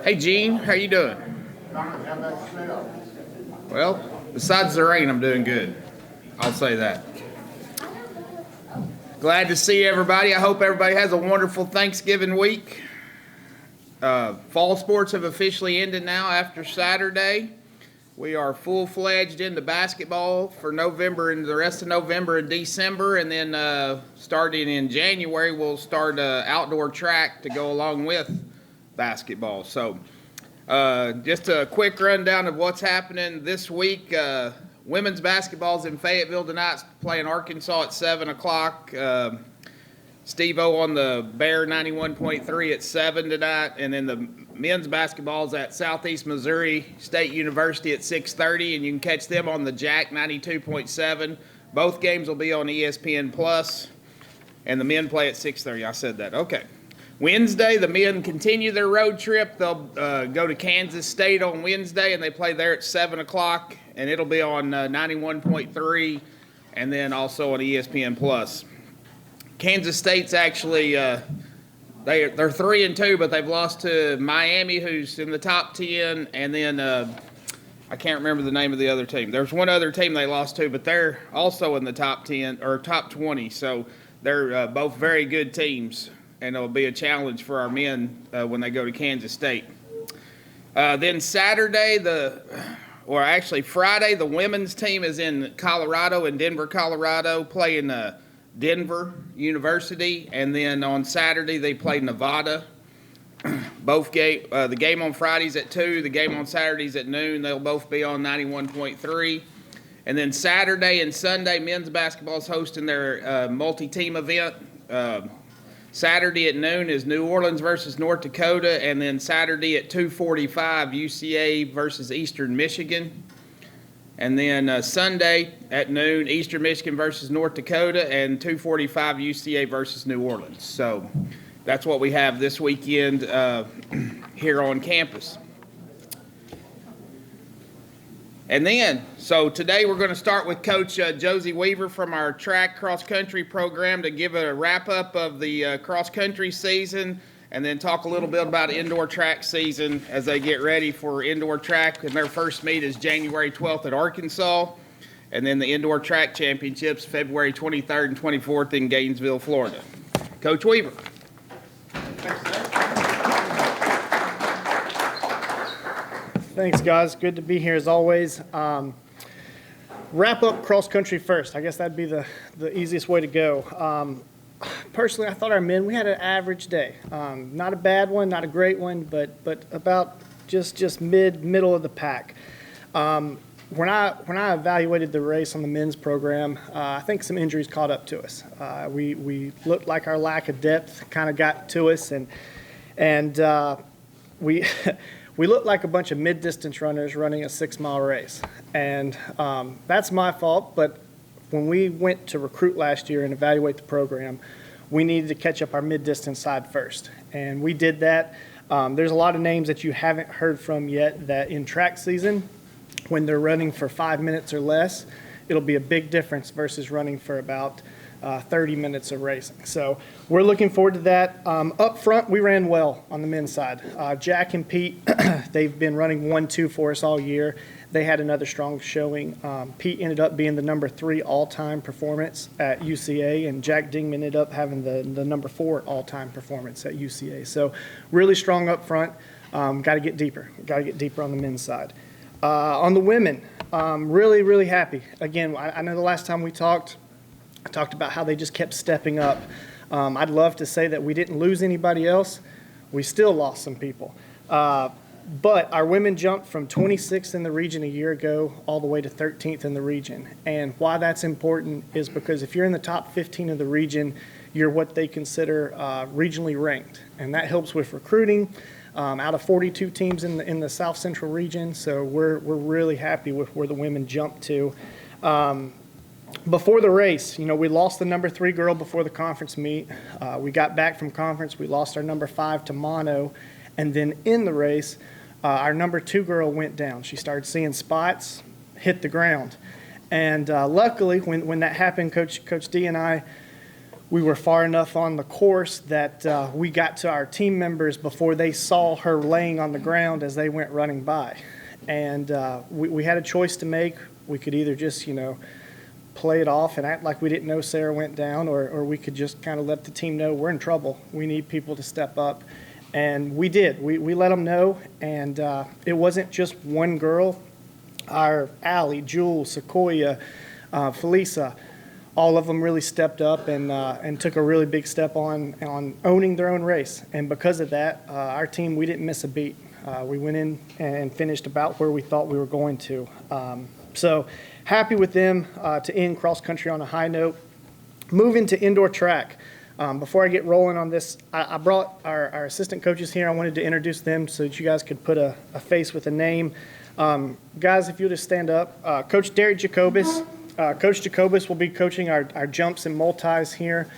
Hey Gene, how you doing? Well, besides the rain, I'm doing good. I'll say that. Glad to see everybody. I hope everybody has a wonderful Thanksgiving week. Fall sports have officially ended now after Saturday. We are full-fledged into basketball for November and the rest of November and December, and then starting in January, we'll start outdoor track to go along with basketball. So just a quick rundown of what's happening this week. Women's basketball's in Fayetteville tonight, playing Arkansas at 7 o'clock. Steve-O on the Bear 91.3 at 7 tonight, and then the men's basketball's at Southeast Missouri State University at 6:30, and you can catch them on the Jack 92.7. Both games will be on ESPN Plus, and the men play at 6:30. I said that. Okay. Wednesday, the men continue their road trip. They'll go to Kansas State on Wednesday, and they play there at 7 o'clock, and it'll be on 91.3, and then also on ESPN Plus. Kansas State's actually they're 3-2, but they've lost to Miami, who's in the top 10, and then I can't remember the name of the other team. There's one other team they lost to, but they're also in the top 10 or top 20. So they're both very good teams, and it'll be a challenge for our men when they go to Kansas State. Then Saturday, Friday, the women's team is in Colorado, in Denver, Colorado, playing Denver University, and then on Saturday they play Nevada. The game on Friday's at 2, the game on Saturday's at noon. They'll both be on 91.3. And then Saturday and Sunday, men's basketball is hosting their multi-team event. Saturday at noon is New Orleans versus North Dakota, and then Saturday at 2:45, UCA versus Eastern Michigan. And then Sunday at noon, Eastern Michigan versus North Dakota, and 2:45 UCA versus New Orleans. So that's what we have this weekend here on campus. And then, so today we're going to start with Coach Josey Weaver from our track cross-country program to give a wrap-up of the cross-country season, and then talk a little bit about indoor track season as they get ready for indoor track. And their first meet is January 12th at Arkansas, and then the indoor track championships February 23rd and 24th in Gainesville, Florida. Coach Weaver. Thanks, guys. Good to be here as always. Wrap up cross country first. I guess that'd be the easiest way to go. Personally, I thought our men, we had an average day. Not a bad one, not a great one, but about just middle of the pack. When I evaluated the race on the men's program, I think some injuries caught up to us. We looked like our lack of depth kind of got to us, and we we looked like a bunch of mid-distance runners running a 6-mile race, and that's my fault. But when we went to recruit last year and evaluate the program, we needed to catch up our mid-distance side first, and we did that. There's a lot of names that you haven't heard from yet that in track season, when they're running for 5 minutes or less, it'll be a big difference versus running for about 30 minutes of racing. So we're looking forward to that. Up front, we ran well on the men's side. Jack and Pete, they've been running 1-2 for us all year. They had another strong showing. Pete ended up being the number 3 all-time performance at UCA, and Jack Dingman ended up having the number 4 all-time performance at UCA. So really strong up front. Got to get deeper. Got to get deeper on the men's side. On the women, really, really happy. Again, I know the last time we talked, I talked about how they just kept stepping up. I'd love to say that we didn't lose anybody else. We still lost some people. But our women jumped from 26th in the region a year ago all the way to 13th in the region. And why that's important is because if you're in the top 15 of the region, you're what they consider regionally ranked. And that helps with recruiting. Out of 42 teams in the South Central region, so we're really happy with where the women jumped to. Before the race, we lost the number 3 girl before the conference meet. We got back from conference. We lost our number 5 to mono. And then in the race, our number 2 girl went down. She started seeing spots, hit the ground. And luckily, when that happened, Coach D and I, we were far enough on the course that we got to our team members before they saw her laying on the ground as they went running by. And we had a choice to make. We could either just, play it off and act like we didn't know Sarah went down, or we could just kind of let the team know we're in trouble. We need people to step up. And we did. We let them know, and it wasn't just one girl. Our Allie, Jules, Sequoia, Felisa, all of them really stepped up and took a really big step on owning their own race. And because of that, our team, we didn't miss a beat. We went in and finished about where we thought we were going to. So happy with them to end cross country on a high note. Moving to indoor track. Before I get rolling on this, I brought our assistant coaches here. I wanted to introduce them so that you guys could put a face with a name. Guys, if you'll just stand up. Coach Derek Jacobus. Coach Jacobus will be coaching our jumps and multis here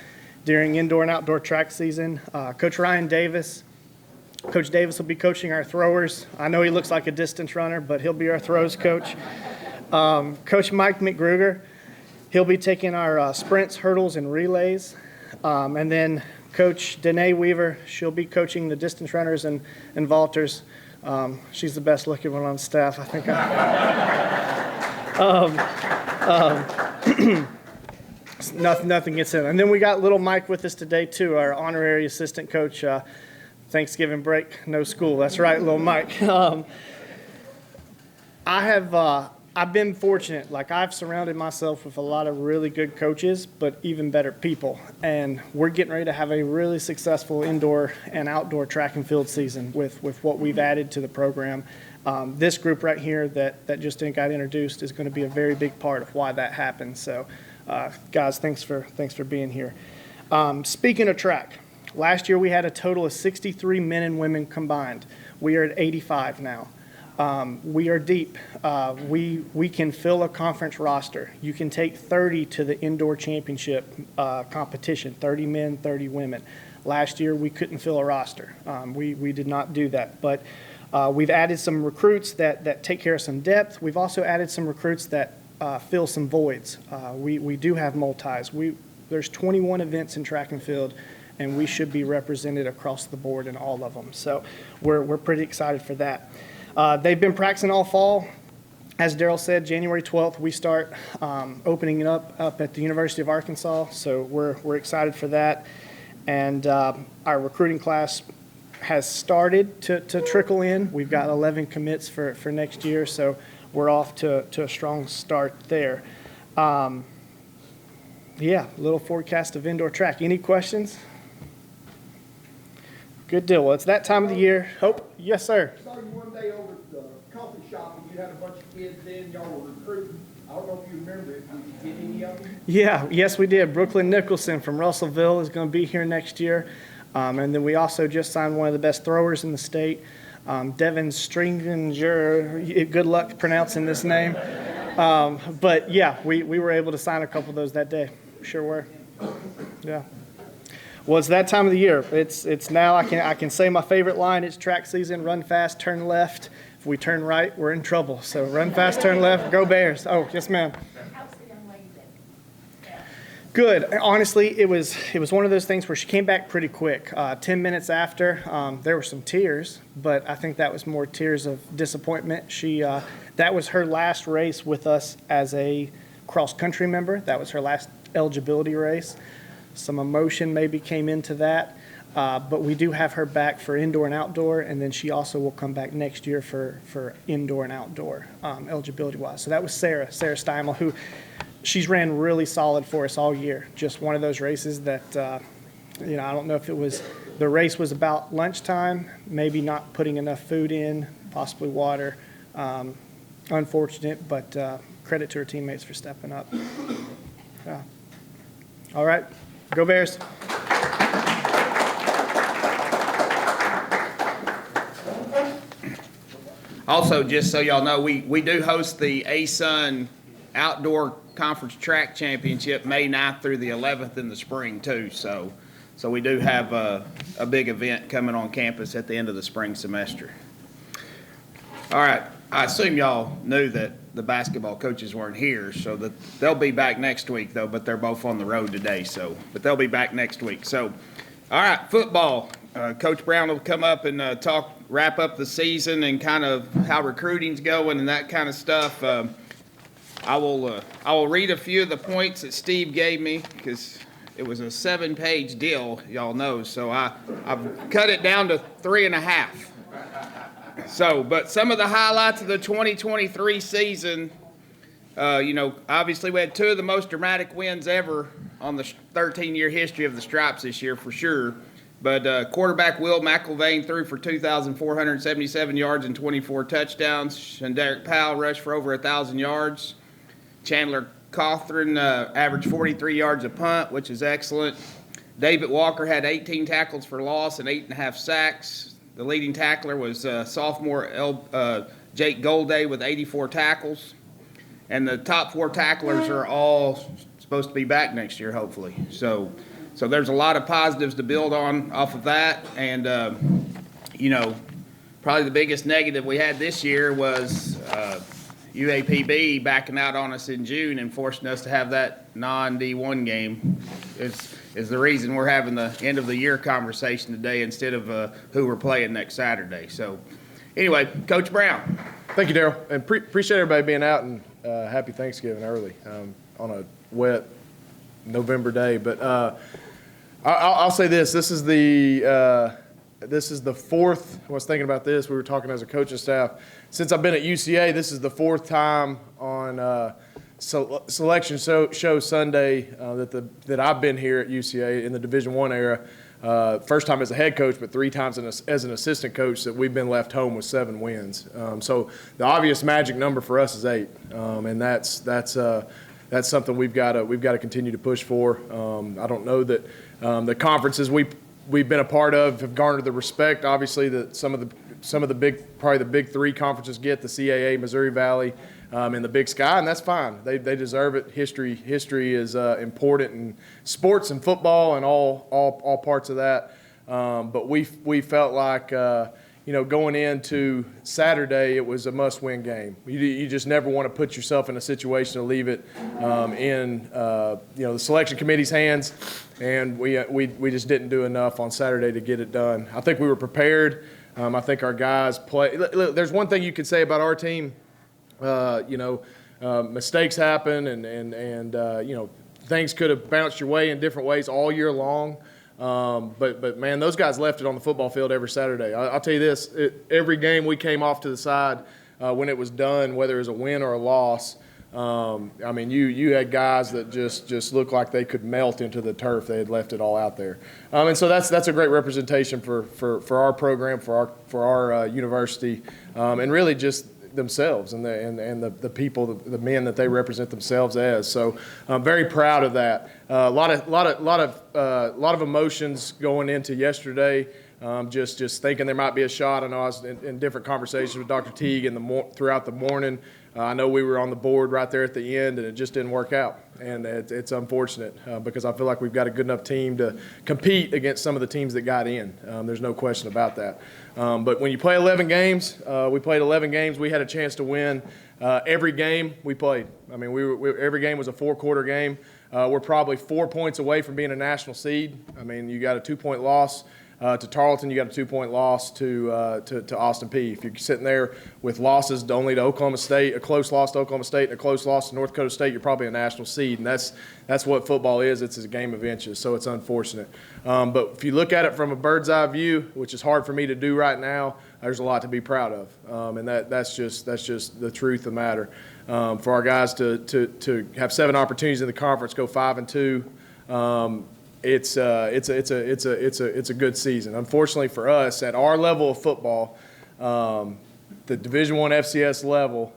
during indoor and outdoor track season. Coach Ryan Davis. Coach Davis will be coaching our throwers. I know he looks like a distance runner, but he'll be our throws coach. Coach Mike McGruger. He'll be taking our sprints, hurdles, and relays. And then Coach Danae Weaver, she'll be coaching the distance runners and vaulters. She's the best looking one on staff, I think. Nothing gets in. And then we got little Mike with us today too, our honorary assistant coach. Thanksgiving break, no school. That's right, little Mike. I've been fortunate. Like, I've surrounded myself with a lot of really good coaches, but even better people. And we're getting ready to have a really successful indoor and outdoor track and field season with what we've added to the program. This group right here that just got introduced is going to be a very big part of why that happened. So, guys, thanks for being here. Speaking of track, last year we had a total of 63 men and women combined. We are at 85 now. We are deep. We can fill a conference roster. You can take 30 to the indoor championship competition, 30 men, 30 women. Last year, we couldn't fill a roster. We did not do that. But we've added some recruits that take care of some depth. We've also added some recruits that fill some voids. We do have multis. There's 21 events in track and field, and we should be represented across the board in all of them. So we're pretty excited for that. They've been practicing all fall. As Daryl said, January 12th, we start opening it up at the University of Arkansas, so we're excited for that. And our recruiting class has started to trickle in. We've got 11 commits for next year, so we're off to a strong start there. Yeah, little forecast of indoor track. Any questions? Good deal. Well, it's that time of the year. Hope, yes, sir. I saw you one day over at the coffee shop and you had a bunch of kids in, y'all were recruiting. I don't know if you remember it. Did you get any of them? Yeah, yes, we did. Brooklyn Nicholson from Russellville is going to be here next year. And then we also just signed one of the best throwers in the state, Devin Stringer. Good luck pronouncing this name. But yeah, we were able to sign a couple of those that day. Sure were. Yeah. Well, it's that time of the year. It's now. I can say my favorite line. It's track season. Run fast, turn left. If we turn right, we're in trouble. So run fast, turn left. Go Bears. Oh, yes, ma'am. How's the young lady been? Good. Honestly, it was one of those things where she came back pretty quick. 10 minutes after, there were some tears, but I think that was more tears of disappointment. That was her last race with us as a cross country member. That was her last eligibility race. Some emotion maybe came into that, but we do have her back for indoor and outdoor, and then she also will come back next year for indoor and outdoor eligibility-wise. So that was Sarah Steimel, who she's ran really solid for us all year. Just one of those races that, I don't know if it was the race was about lunchtime, maybe not putting enough food in, possibly water. Unfortunate, but credit to her teammates for stepping up. Yeah. All right. Go Bears. Also, just so y'all know, we do host the ASUN Outdoor Conference Track Championship May 9th through the 11th in the spring, too. So we do have a big event coming on campus at the end of the spring semester. All right. I assume y'all knew that the basketball coaches weren't here, so that they'll be back next week though, but they're both on the road today, so, but they'll be back next week. So, all right, football. Coach Brown will come up and wrap up the season and kind of how recruiting's going and that kind of stuff. I will read a few of the points that Steve gave me because it was a 7-page deal, y'all know. So I've cut it down to 3.5. So, but some of the highlights of the 2023 season, obviously we had 2 of the most dramatic wins ever on the 13-year history of the Stripes this year for sure. But quarterback Will McIlvain threw for 2,477 yards and 24 touchdowns. And Derek Powell rushed for over 1,000 yards. Chandler Cothran averaged 43 yards a punt, which is excellent. David Walker had 18 tackles for loss and 8.5 sacks. The leading tackler was sophomore Jake Golday with 84 tackles. And the top 4 tacklers are all supposed to be back next year, hopefully. So there's a lot of positives to build on off of that. And, probably the biggest negative we had this year was UAPB backing out on us in June and forcing us to have that non-D1 game is the reason we're having the end of the year conversation today instead of who we're playing next Saturday. So anyway, Coach Brown. Thank you, Daryl, and appreciate everybody being out, and happy Thanksgiving early on a wet November day. But I'll say this: this is the 4th. I was thinking about this. We were talking as a coaching staff. Since I've been at UCA, this is the 4th time on Selection Show Sunday that I've been here at UCA in the Division I era. First time as a head coach, but 3 times as an assistant coach that we've been left home with 7 wins. So the obvious magic number for us is 8, and that's something we've got to continue to push for. I don't know that the conferences we've been a part of have garnered the respect, obviously, that some of the big 3 conferences get, the CAA, Missouri Valley, and the Big Sky, and that's fine. They deserve it. History is important in sports and football and all parts of that. But we felt like going into Saturday, it was a must-win game. You just never want to put yourself in a situation to leave it in the selection committee's hands, and we just didn't do enough on Saturday to get it done. I think we were prepared. I think our guys play. Look, there's one thing you could say about our team. Mistakes happen, and things could have bounced your way in different ways all year long. But man, those guys left it on the football field every Saturday. I'll tell you this: every game we came off to the side when it was done, whether it was a win or a loss. You had guys that just looked like they could melt into the turf. They had left it all out there, and so that's a great representation for our program, for our university, and really just themselves and the people, the men that they represent themselves as. So I'm very proud of that. A lot of emotions going into yesterday. Just thinking there might be a shot. I know I was in different conversations with Dr. Teague throughout the morning. I know we were on the board right there at the end, and it just didn't work out. And it's unfortunate because I feel like we've got a good enough team to compete against some of the teams that got in. There's no question about that. But when you play 11 games, we played 11 games. We had a chance to win every game we played. I mean, every game was a 4-quarter game. We're probably 4 points away from being a national seed. I mean, you got a 2-point loss to Tarleton, you got a 2-point loss to Austin Peay. If you're sitting there with losses only to Oklahoma State, a close loss to Oklahoma State, and a close loss to North Dakota State, you're probably a national seed, and that's what football is. It's a game of inches, so it's unfortunate. But if you look at it from a bird's eye view, which is hard for me to do right now, there's a lot to be proud of, and that's just the truth of the matter. For our guys to have 7 opportunities in the conference, go 5-2. It's a good season. Unfortunately for us, at our level of football, the Division I FCS level,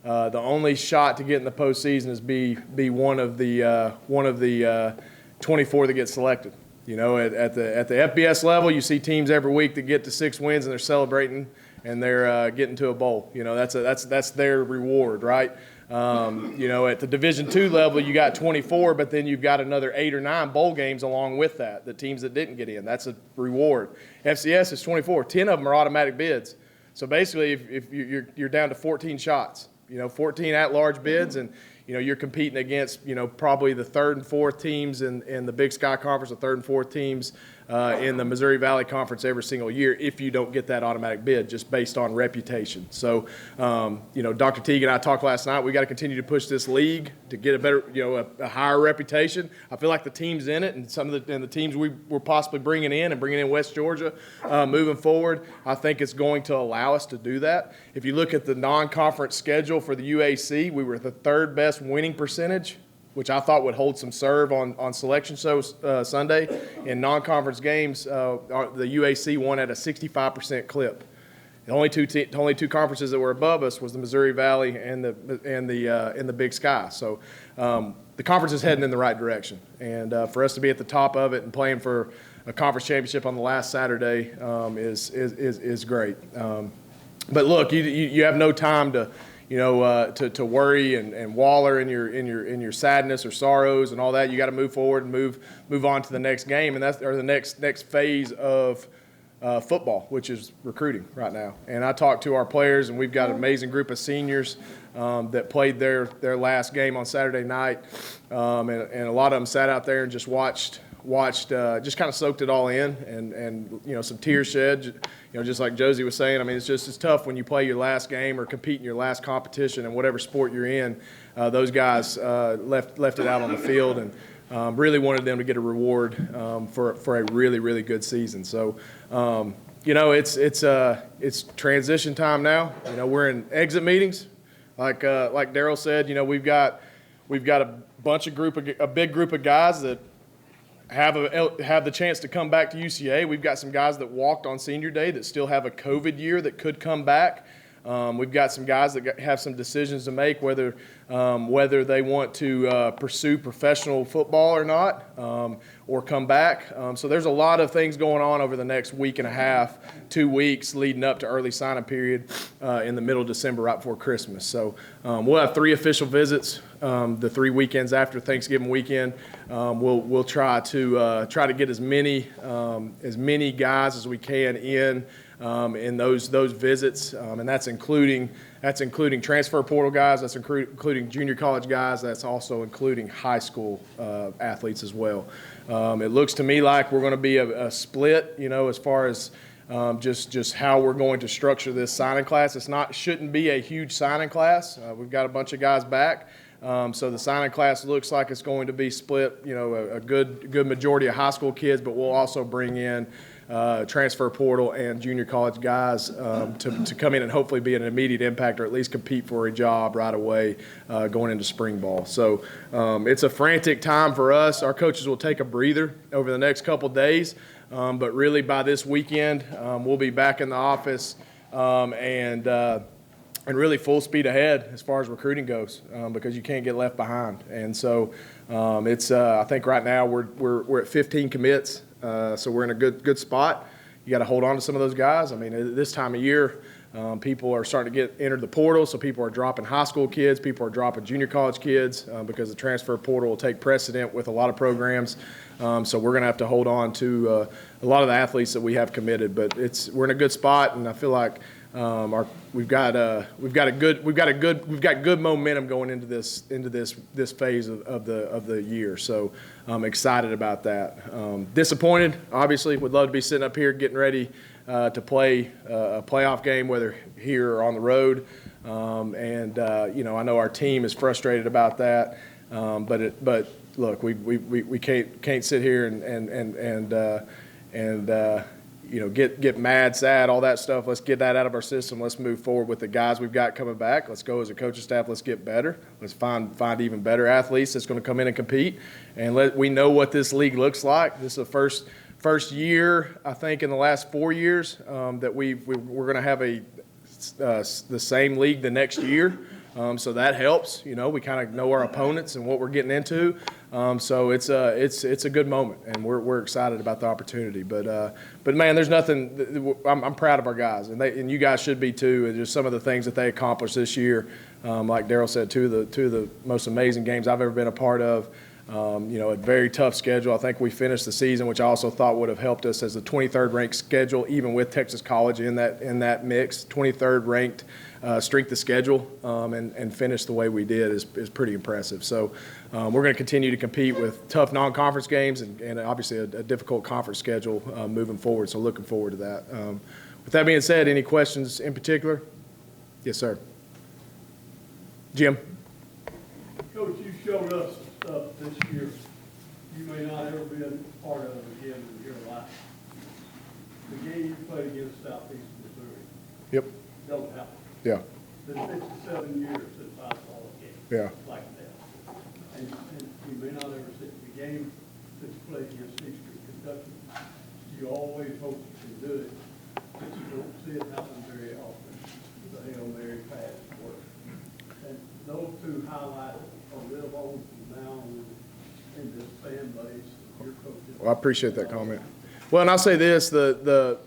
the only shot to get in the postseason is be one of the 24 that get selected. At the FBS level, you see teams every week that get to 6 wins and they're celebrating and they're getting to a bowl. That's their reward, right? At the Division II level, you got 24, but then you've got another 8 or 9 bowl games along with that, the teams that didn't get in. That's a reward. FCS is 24. 10 of them are automatic bids. So basically, if you're down to 14 shots, 14 at-large bids, and you're competing against probably the third and fourth teams in the Big Sky Conference, the third and fourth teams in the Missouri Valley Conference every single year if you don't get that automatic bid just based on reputation. So, Dr. Teague and I talked last night. We got to continue to push this league to get a better, a higher reputation. I feel like the teams in it and some of the teams we're possibly bringing in West Georgia moving forward, I think it's going to allow us to do that. If you look at the non-conference schedule for the UAC, we were the third best winning percentage, which I thought would hold some serve on selection Sunday. In non-conference games, the UAC won at a 65% clip. The only two conferences that were above us was the Missouri Valley and the Big Sky. So the conference is heading in the right direction, and for us to be at the top of it and playing for a conference championship on the last Saturday is great. But look, you have no time to worry and waller in your sadness or sorrows and all that. You got to move forward and move on to the next game, and that's the next phase of football, which is recruiting right now. And I talked to our players, and we've got an amazing group of seniors that played their last game on Saturday night, and a lot of them sat out there and just watched, just kind of soaked it all in, and some tears shed. Just like Josey was saying, I mean, it's tough when you play your last game or compete in your last competition in whatever sport you're in. Those guys left it out on the field, and really wanted them to get a reward for a really, really good season. So, it's transition time now. We're in exit meetings, like Daryl said. We've got a big group of guys that have the chance to come back to UCA. We've got some guys that walked on senior day that still have a COVID year that could come back. We've got some guys that have some decisions to make, whether they want to pursue professional football or not, or come back. So there's a lot of things going on over the next week and a half, 2 weeks leading up to early signing period in the middle of December, right before Christmas. So we'll have 3 official visits the 3 weekends after Thanksgiving weekend. We'll try to get as many guys as we can in those visits, and that's including transfer portal guys, that's including junior college guys, that's also including high school athletes as well. It looks to me like we're going to be a split, as far as just how we're going to structure this signing class. Shouldn't be a huge signing class. We've got a bunch of guys back. So the signing class looks like it's going to be split, a good majority of high school kids, but we'll also bring in transfer portal and junior college guys to come in and hopefully be an immediate impact, or at least compete for a job right away going into spring ball. So it's a frantic time for us. Our coaches will take a breather over the next couple days, but really by this weekend we'll be back in the office and really full speed ahead as far as recruiting goes, because you can't get left behind. And so I think right now we're at 15 commits. So we're in a good spot. You got to hold on to some of those guys. I mean, this time of year, people are starting to enter the portal, so people are dropping high school kids, people are dropping junior college kids because the transfer portal will take precedent with a lot of programs. So we're going to have to hold on to a lot of the athletes that we have committed. But we're in a good spot, and I feel like we've got good momentum going into this phase of the year. So I'm excited about that. Disappointed, obviously. Would love to be sitting up here getting ready to play a playoff game, whether here or on the road. I know our team is frustrated about that. But look, we can't sit here and get mad, sad, all that stuff. Let's get that out of our system. Let's move forward with the guys we've got coming back. Let's go as a coaching staff. Let's get better. Let's find even better athletes that's going to come in and compete. And we know what this league looks like. This is the first year, I think, in the last 4 years that we're going to have the same league the next year. So that helps. We kind of know our opponents and what we're getting into. So it's a good moment, and we're excited about the opportunity. But man, there's nothing. I'm proud of our guys, and you guys should be too. And just some of the things that they accomplished this year, like Daryl said, two of the most amazing games I've ever been a part of. A very tough schedule. I think we finished the season, which I also thought would have helped us, as the 23rd ranked schedule, even with Texas College in that mix. 23rd ranked strength of schedule, and finish the way we did is pretty impressive. So we're going to continue to compete with tough non-conference games and obviously a difficult conference schedule moving forward. So looking forward to that. With that being said, any questions in particular? Yes, sir. Jim. Coach, you showed us some stuff this year you may not ever be a part of again in your life. The game you played against Southeast Missouri. Yep. Don't happen. Yeah. Been 6 or 7 years since I saw a game Yeah. like that. And you may not ever see the game that you played against Eastern Kentucky. You always hope you can do it, but you don't see it happen very often. The Hail Mary pass work. And those two highlights are live on from now on in this fan base, your coaches. Well, I appreciate that comment. Well, and I'll say this, the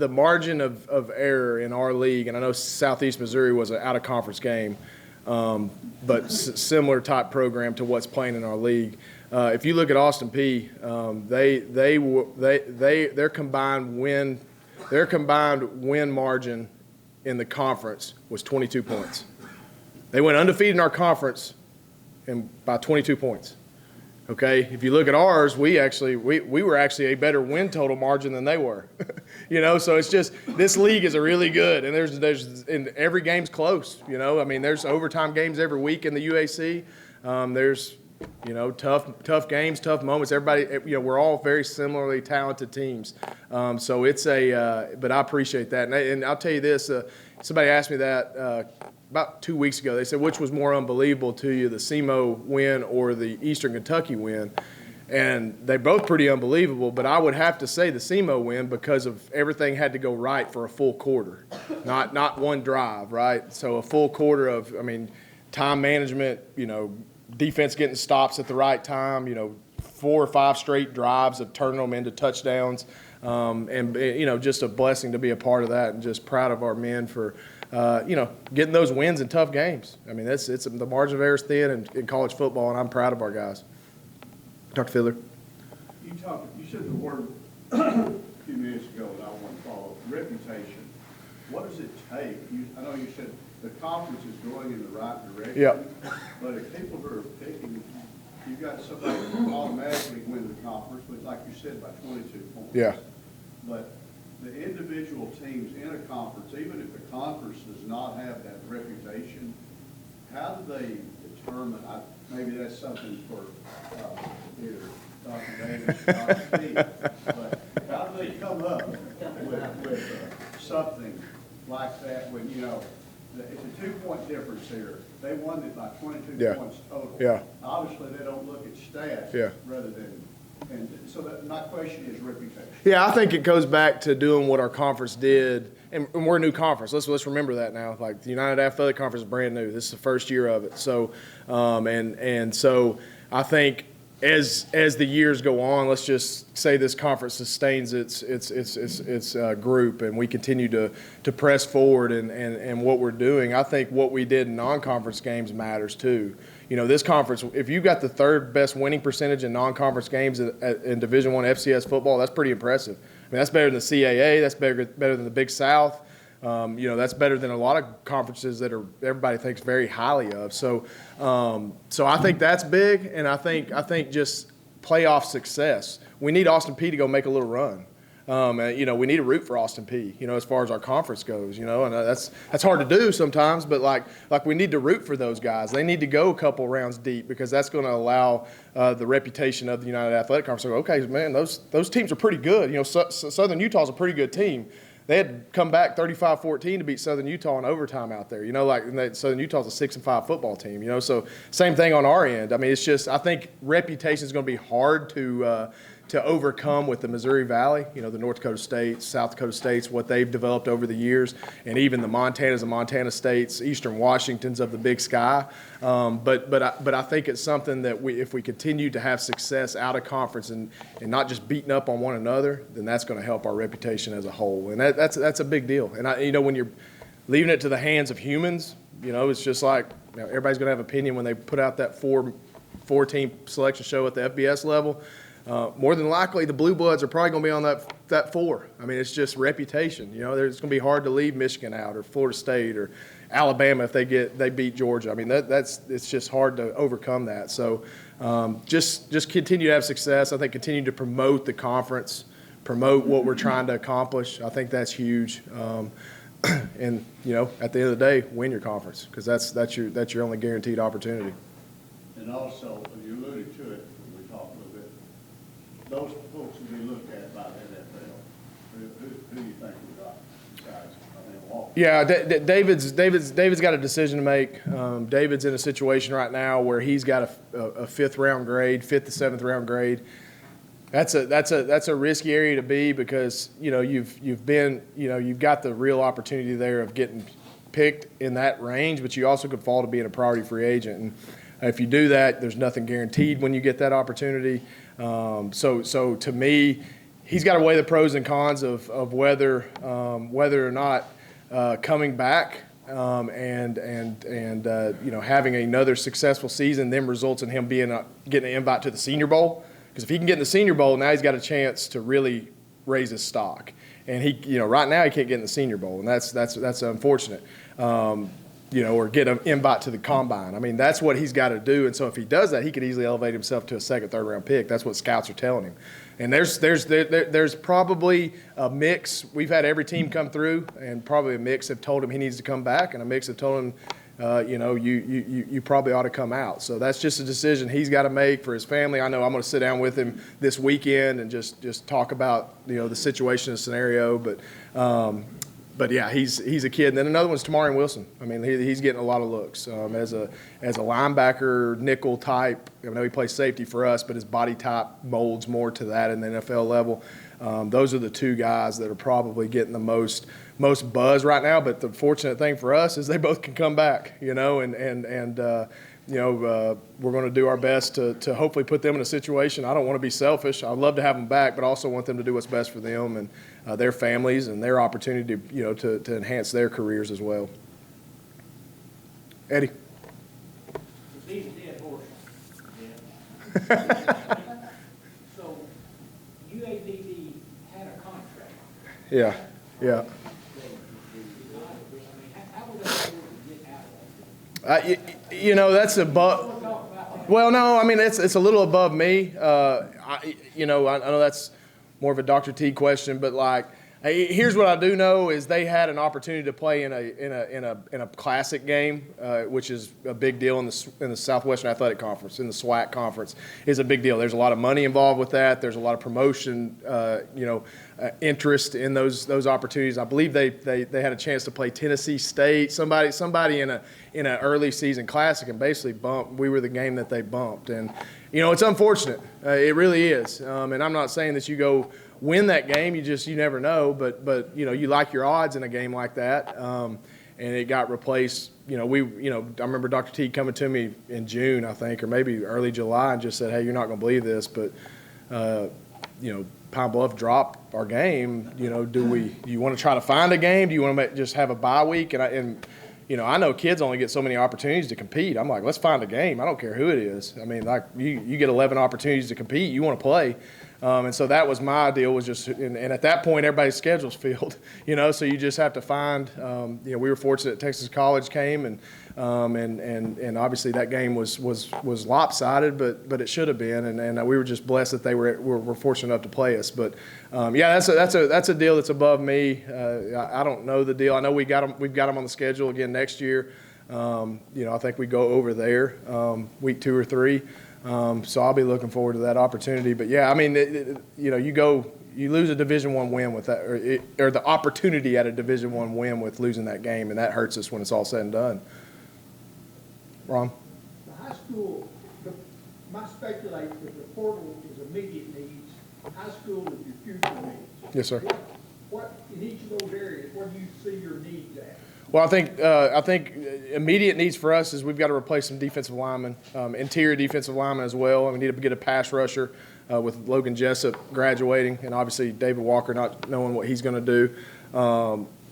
margin of error in our league, and I know Southeast Missouri was an out-of-conference game, but similar type program to what's playing in our league. If you look at Austin Peay, their combined win margin in the conference was 22 points. They went undefeated in our conference and by 22 points. Okay, if you look at ours, we were actually a better win total margin than they were. So it's just, this league is really good, and and every game's close. I mean, there's overtime games every week in the UAC. There's tough games, tough moments. Everybody, we're all very similarly talented teams. So it's but I appreciate that, and I'll tell you this. Somebody asked me that about 2 weeks ago. They said, which was more unbelievable to you, the SEMO win or the Eastern Kentucky win? And they're both pretty unbelievable, but I would have to say the SEMO win because of everything had to go right for a full quarter, not one drive, right? So a full quarter of, time management, defense getting stops at the right time, 4 or 5 straight drives of turning them into touchdowns, and just a blessing to be a part of that, and just proud of our men for getting those wins in tough games. It's the margin of error is thin in college football, and I'm proud of our guys. Dr. Fiddler. You said the word a few minutes ago that I want to follow, reputation. What does it take? I know you said the conference is going in the right direction. Yep. But if people are picking, you've got somebody who automatically win the conference, but like you said, by 22 points. Yeah. But the individual teams in a conference, even if the conference does not have that reputation, how do they determine, maybe that's something for either Dr. Davis or Dr. Steve, but how do they come up with something like that when, it's a 2-point difference here. They won it by 22 Yeah. points total. Yeah. Obviously, they don't look at stats Yeah. rather than, and so my question is reputation. Yeah, I think it goes back to doing what our conference did, and we're a new conference. Let's remember that now. Like, the United Athletic Conference is brand new. This is the first year of it. So, and so I think as the years go on, let's just say this conference sustains its group, and we continue to press forward and what we're doing. I think what we did in non-conference games matters too. This conference, if you got the 3rd best winning percentage in non-conference games in Division I FCS football, that's pretty impressive. That's better than the CAA. That's better than the Big South. That's better than a lot of conferences that everybody thinks very highly of. So I think that's big, and I think just playoff success. We need Austin Peay to go make a little run. We need to root for Austin Peay, as far as our conference goes, and that's hard to do sometimes, but like we need to root for those guys. They need to go a couple rounds deep because that's going to allow the reputation of the United Athletic Conference to go, okay, man, those teams are pretty good. Southern Utah's a pretty good team. They had to come back 35-14 to beat Southern Utah in overtime out there. Southern Utah's a 6-5 football team. So same thing on our end. It's just, I think reputation is going to be hard to overcome with the Missouri Valley, the North Dakota States, South Dakota States, what they've developed over the years, and even the Montanas and Montana States, Eastern Washingtons of the Big Sky. But I think it's something that if we continue to have success out of conference and not just beating up on one another, then that's going to help our reputation as a whole. And that's a big deal. And when you're leaving it to the hands of humans, it's just like everybody's going to have opinion when they put out that 4-team selection show at the FBS level, more than likely the Blue Bloods are probably going to be on that 4. I mean, it's just reputation. You know, it's going to be hard to leave Michigan out or Florida State or Alabama if they beat Georgia. I mean, it's just hard to overcome that. So just continue to have success. I think continue to promote the conference, promote what we're trying to accomplish. I think that's huge. And you know, at the end of the day, win your conference because that's your only guaranteed opportunity. And also, you alluded to it when we talked a little bit, those folks will be looked at by the NFL. Who do you think we got besides, I think, Walker? Yeah, David's got a decision to make. David's in a situation right now where he's got a 5th round grade, 5th to 7th round grade. That's a risky area to be because you know you've got the real opportunity there of getting picked in that range, but you also could fall to being a priority free agent. And if you do that, there's nothing guaranteed when you get that opportunity. So to me, he's got to weigh the pros and cons of whether or not coming back and you know, having another successful season then results in him getting an invite to the Senior Bowl. Because if he can get in the Senior Bowl, now he's got a chance to really raise his stock. And right now he can't get in the Senior Bowl, and that's unfortunate. You know, or get an invite to the Combine. I mean, that's what he's got to do. And so if he does that, he could easily elevate himself to a 2nd, 3rd round pick. That's what scouts are telling him. And there's probably a mix. We've had every team come through, and probably a mix have told him he needs to come back, and a mix have told him, you know, you probably ought to come out. So that's just a decision he's got to make for his family. I know I'm going to sit down with him this weekend and just talk about, you know, the situation and scenario. But yeah, he's a kid. And then another one's Tamarian Wilson. I mean, he's getting a lot of looks as a linebacker, nickel type. I know he plays safety for us, but his body type molds more to that in the NFL level. Those are the 2 guys that are probably getting the most buzz right now. But the fortunate thing for us is they both can come back, you know, and you know, we're going to do our best to hopefully put them in a situation. I don't want to be selfish. I'd love to have them back, but I also want them to do what's best for them and their families and their opportunity to, you know, to enhance their careers as well. Eddie. Beat a dead horse. Yeah. So UABB had a contract. Yeah. How were they able to get out of that? You know, that's above. Well, no, I mean it's a little above me. You know, I know that's more of a Dr. T question, but like, here's what I do know is they had an opportunity to play in a classic game, which is a big deal in the Southwestern Athletic Conference, in the SWAC conference, is a big deal. There's a lot of money involved with that. There's a lot of promotion, you know, interest in those opportunities. I believe they had a chance to play Tennessee State, somebody in an early season classic, and basically we were the game that they bumped. And you know, it's unfortunate. It really is. And I'm not saying that you go win that game. You never know. But you know, you like your odds in a game like that. And it got replaced. You know, I remember Dr. T coming to me in June, I think, or maybe early July, and just said, "Hey, you're not going to believe this, but you know, Pine Bluff dropped our game. You know, do you want to try to find a game? Do you want to just have a bye week?" And you know, I know kids only get so many opportunities to compete. I'm like, let's find a game. I don't care who it is. I mean, like you get 11 opportunities to compete. You want to play. And so that was my deal, was just, and at that point, everybody's schedule's filled, you know, so you just have to find, you know, we were fortunate Texas College came, and obviously that game was lopsided, but it should have been, and we were just blessed that they were fortunate enough to play us. But yeah, that's a deal that's above me. I don't know the deal. I know we've got them on the schedule again next year. You know, I think we go over there week 2 or 3. So I'll be looking forward to that opportunity. But yeah, I mean, you know, you lose a Division I win with that, or the opportunity at a Division I win with losing that game, and that hurts us when it's all said and done. Ron? The high school, my speculate that the portal is immediate needs, high school is your future needs. Yes, sir. What in each of those areas, where do you see your needs at? Well, I think immediate needs for us is we've got to replace some defensive linemen, interior defensive linemen as well. And we need to get a pass rusher with Logan Jessup graduating, and obviously David Walker not knowing what he's going to do.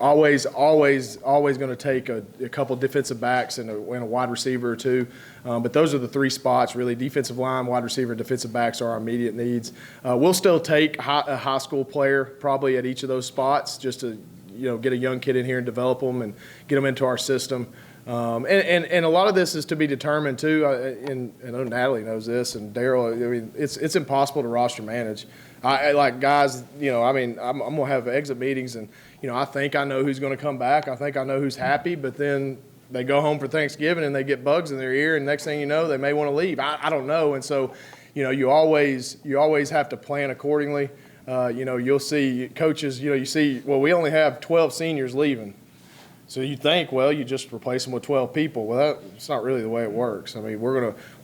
always going to take a couple defensive backs and a wide receiver or two. But those are the three spots, really. Defensive line, wide receiver, and defensive backs are our immediate needs. We'll still take a high school player probably at each of those spots just to, get a young kid in here and develop them and get them into our system. And a lot of this is to be determined too. And I know Natalie knows this, and Daryl. I mean, it's impossible to roster manage. I like guys. I'm gonna have exit meetings, and I think I know who's going to come back. I think I know who's happy, but then they go home for Thanksgiving and they get bugs in their ear, and next thing you know, they may want to leave. I don't know, and so you always have to plan accordingly. You'll see coaches. You see, well, we only have 12 seniors leaving. So you think, well, you just replace them with 12 people. Well, that's not really the way it works. I mean,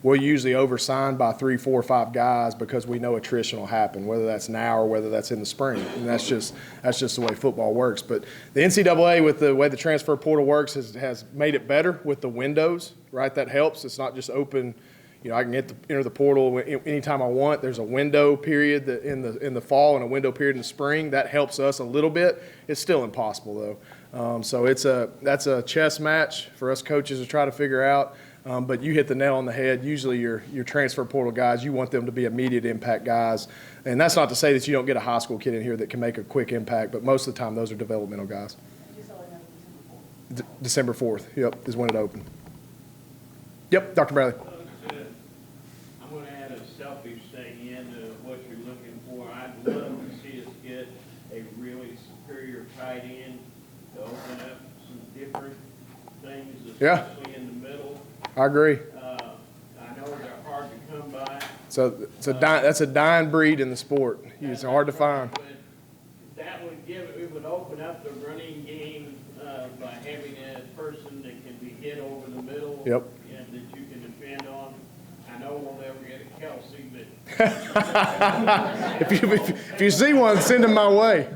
we'll usually oversign by 3, 4, 5 guys because we know attrition will happen, whether that's now or whether that's in the spring. And that's just the way football works. But the NCAA, with the way the transfer portal works, has made it better with the windows, right? That helps. It's not just open. I can enter the portal anytime I want. There's a window period in the fall and a window period in the spring. That helps us a little bit. It's still impossible though. So that's a chess match for us coaches to try to figure out. But you hit the nail on the head. Usually your transfer portal guys, you want them to be immediate impact guys. And that's not to say that you don't get a high school kid in here that can make a quick impact, but most of the time those are developmental guys. December 4th, yep, is when it opened. Yep, Dr. Bradley. I'm going to add a selfish thing into what you're looking for. I'd love to see us get a really superior tight end to open up some different things, especially in the middle. I agree. I know they're hard to come by. So that's a dying breed in the sport. It's hard to find. But that would it would open up the running game by having a person that can be hit over the middle. Yep. And that you can depend on. I know we'll never get a Kelsey, but if you see one, send him my way.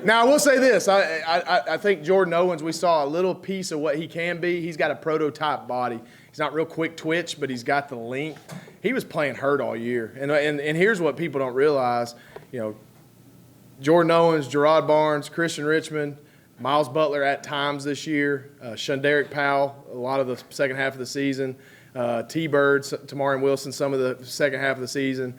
Now, I will say this. I think Jordan Owens, we saw a little piece of what he can be. He's got a prototype body. He's not real quick twitch, but he's got the length. He was playing hurt all year. And here's what people don't realize. Jordan Owens, Gerard Barnes, Christian Richmond, Miles Butler at times this year, Shunderick Powell, a lot of the second half of the season, T-Bird, Tamarian Wilson, some of the second half of the season,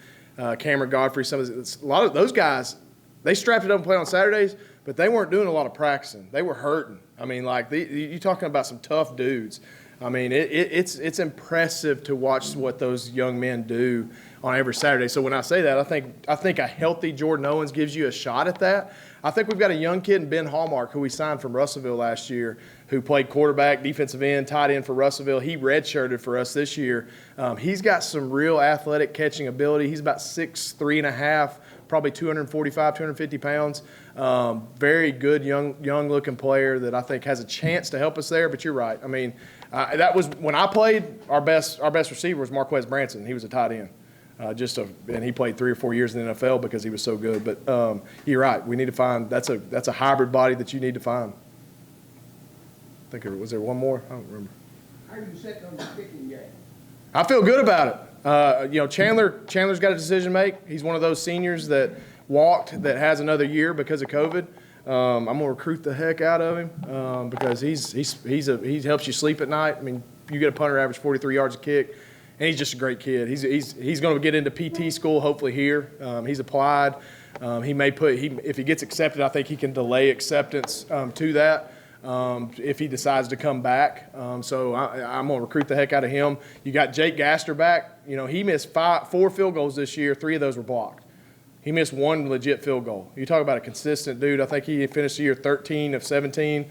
Cameron Godfrey, a lot of those guys, they strapped it up and played on Saturdays, but they weren't doing a lot of practicing. They were hurting. I mean, you're talking about some tough dudes. I mean, it's impressive to watch what those young men do on every Saturday. So when I say that, I think a healthy Jordan Owens gives you a shot at that. I think we've got a young kid in Ben Hallmark who we signed from Russellville last year who played quarterback, defensive end, tight end for Russellville. He redshirted for us this year. He's got some real athletic catching ability. He's about 6'3.5", probably 245, 250 pounds. Very good young-looking player that I think has a chance to help us there. But you're right. I mean, that was when I played. Our best receiver was Marquez Branson. He was a tight end. And he played 3 or 4 years in the NFL because he was so good. But you're right. We need to find that's a hybrid body that you need to find. I think was there one more? I don't remember. How are you sitting on the kicking game? I feel good about it. Chandler's got a decision to make. He's one of those seniors that walked that has another year because of COVID. I'm gonna recruit the heck out of him because he helps you sleep at night. I mean, you get a punter average 43 yards a kick. And he's just a great kid. He's going to get into PT school hopefully here. He's applied. He may if he gets accepted, I think he can delay acceptance to that if he decides to come back. So I'm going to recruit the heck out of him. You got Jake Gaster back. He missed 4 field goals this year. 3 of those were blocked. He missed 1 legit field goal. You talk about a consistent dude. I think he finished the year 13 of 17,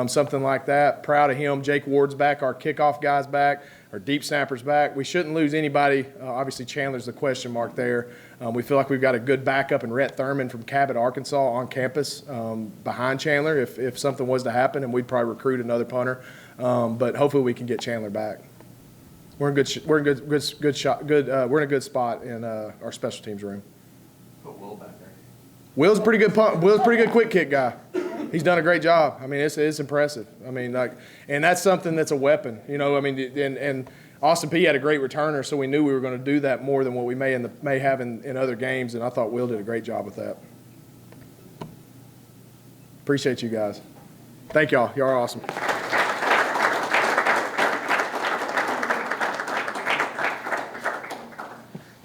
something like that. Proud of him. Jake Ward's back. Our kickoff guy's back. Our deep snapper's back. We shouldn't lose anybody. Obviously, Chandler's the question mark there. We feel like we've got a good backup in Rhett Thurman from Cabot, Arkansas, on campus behind Chandler if something was to happen, and we'd probably recruit another punter. But hopefully we can get Chandler back. We're in a good spot in our special teams room. Put Will back there. Will's a pretty good Will's a pretty good quick kick guy. He's done a great job. I mean, it's impressive. I mean, and that's something that's a weapon. I mean, and Austin P had a great returner, so we knew we were going to do that more than what we may have in other games, and I thought Will did a great job with that. Appreciate you guys. Thank y'all. Y'all are awesome.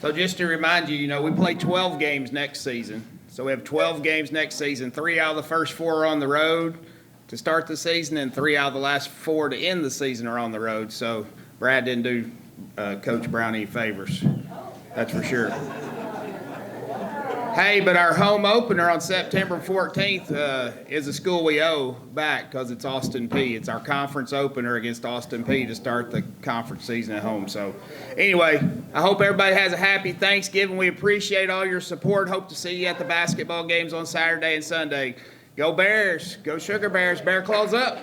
So just to remind you, we play 12 games next season. So we have 12 games next season. 3 out of the first 4 are on the road to start the season, and 3 out of the last 4 to end the season are on the road. So Brad didn't do Coach Brown any favors. That's for sure. Hey, but our home opener on September 14th is a school we owe back because it's Austin Peay. It's our conference opener against Austin Peay to start the conference season at home. So anyway, I hope everybody has a happy Thanksgiving. We appreciate all your support. Hope to see you at the basketball games on Saturday and Sunday. Go Bears. Go Sugar Bears. Bear claws up.